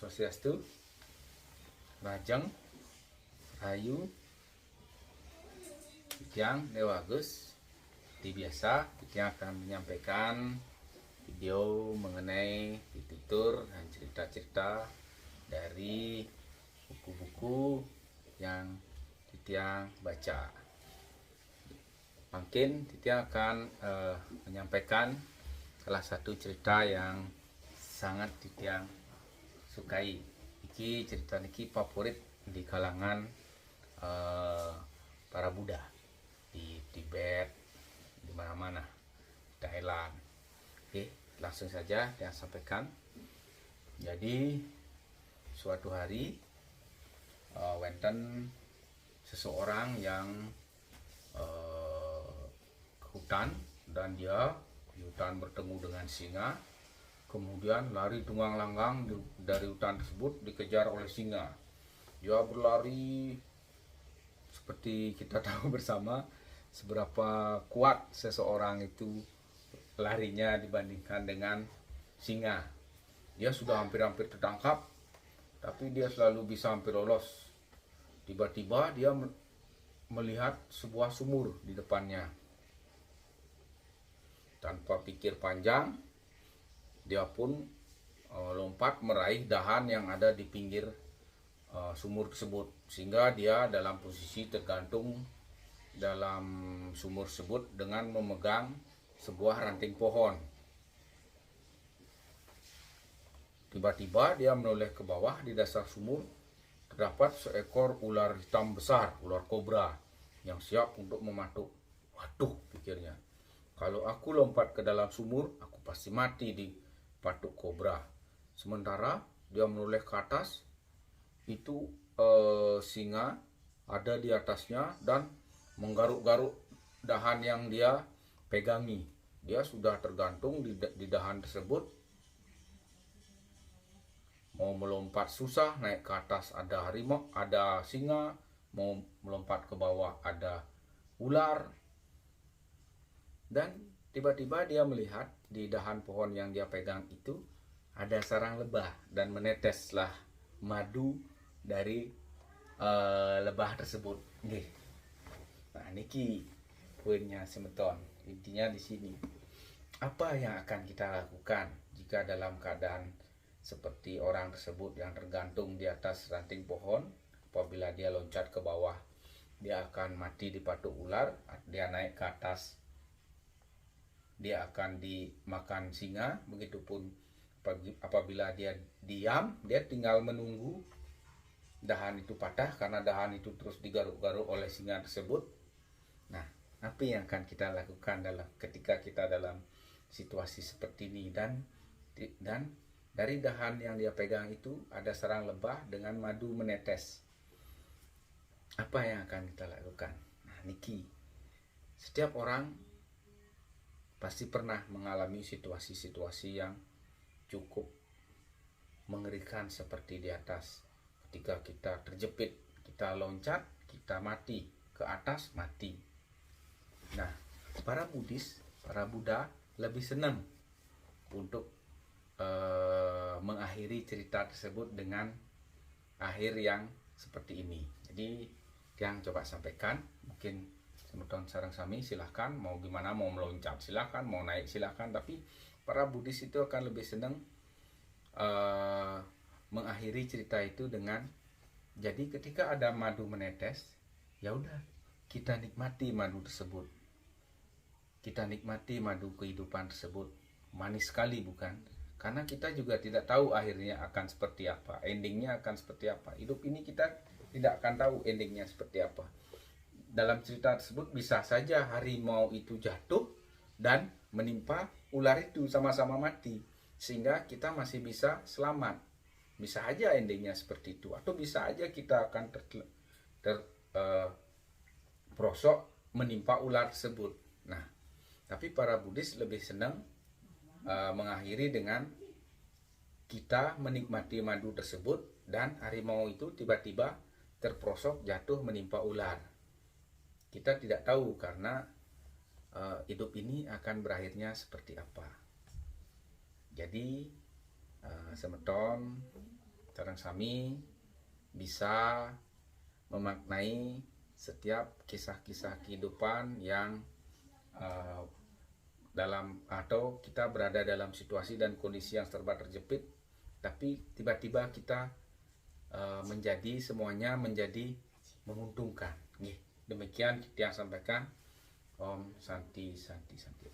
Swastiastu, Rajeng, Rahayu, Yang Dewagus. Seperti biasa, kita akan menyampaikan video mengenai pitutur dan cerita-cerita dari buku-buku yang Titiang baca. Mungkin Titiang akan menyampaikan salah satu cerita yang sangat Titiang sukai. Iki cerita niki favorit di kalangan para Buddha di Tibet, di mana-mana, Thailand. Oke, langsung saja Titiang sampaikan. Jadi suatu hari wenten seseorang yang ke hutan, dan dia di hutan bertemu dengan singa, kemudian lari tunggang langgang dari hutan tersebut, dikejar oleh singa. Dia berlari seperti kita tahu bersama seberapa kuat seseorang itu larinya dibandingkan dengan singa. Dia sudah hampir-hampir tertangkap, tapi dia selalu bisa hampir lolos. Tiba-tiba dia melihat sebuah sumur di depannya. Tanpa pikir panjang, dia pun lompat meraih dahan yang ada di pinggir sumur tersebut, sehingga dia dalam posisi tergantung dalam sumur tersebut dengan memegang sebuah ranting pohon. Tiba-tiba dia menoleh ke bawah. Di dasar sumur terdapat seekor ular hitam besar, ular kobra, yang siap untuk mematuk. Waduh, pikirnya, kalau aku lompat ke dalam sumur, aku pasti mati di patuk kobra. Sementara dia menoleh ke atas, itu singa ada di atasnya dan menggaruk-garuk dahan yang dia pegangi. Dia sudah tergantung di dahan tersebut. Mau melompat susah, naik ke atas ada harimau, ada singa, mau melompat ke bawah ada ular. Dan tiba-tiba dia melihat di dahan pohon yang dia pegang itu ada sarang lebah, dan meneteslah madu dari lebah tersebut. Nah, niki poinnya semeton. Intinya di sini, apa yang akan kita lakukan jika dalam keadaan seperti orang tersebut yang tergantung di atas ranting pohon? Apabila dia loncat ke bawah, dia akan mati dipatuk ular. Dia naik ke atas, dia akan dimakan singa. Begitupun apabila dia diam, dia tinggal menunggu dahan itu patah, karena dahan itu terus digaruk-garuk oleh singa tersebut. Nah, apa yang akan kita lakukan ketika kita dalam situasi seperti ini? Dan dari dahan yang dia pegang itu ada sarang lebah dengan madu menetes. Apa yang akan kita lakukan? Nah, niki, setiap orang pasti pernah mengalami situasi-situasi yang cukup mengerikan seperti di atas. Ketika kita terjepit, kita loncat, kita mati, ke atas mati. Nah, para Buddhis, para Buddha lebih senang untuk mengakhiri cerita tersebut dengan akhir yang seperti ini. Jadi yang coba sampaikan, mungkin semeton sareng sami silahkan, mau gimana, mau meloncat silahkan, mau naik silahkan, tapi para Buddhis itu akan lebih senang mengakhiri cerita itu dengan, jadi ketika ada madu menetes, ya udah, kita nikmati madu tersebut, kita nikmati madu kehidupan tersebut. Manis sekali, bukan? Karena kita juga tidak tahu akhirnya akan seperti apa, endingnya akan seperti apa. Hidup ini kita tidak akan tahu endingnya seperti apa. Dalam cerita tersebut bisa saja harimau itu jatuh dan menimpa ular itu, sama-sama mati, sehingga kita masih bisa selamat. Bisa aja endingnya seperti itu, atau bisa aja kita akan terperosok menimpa ular tersebut. Nah, tapi para Buddhis lebih senang mengakhiri dengan kita menikmati madu tersebut dan harimau itu tiba-tiba terperosok jatuh menimpa ular. Kita tidak tahu karena hidup ini akan berakhirnya seperti apa. Jadi semeton Sareng sami bisa memaknai setiap kisah-kisah kehidupan yang dalam atau kita berada dalam situasi dan kondisi yang serba terjepit, tapi tiba-tiba kita menjadi semuanya menjadi menguntungkan. Demikian yang sampaikan. Om Santi Santi Santi.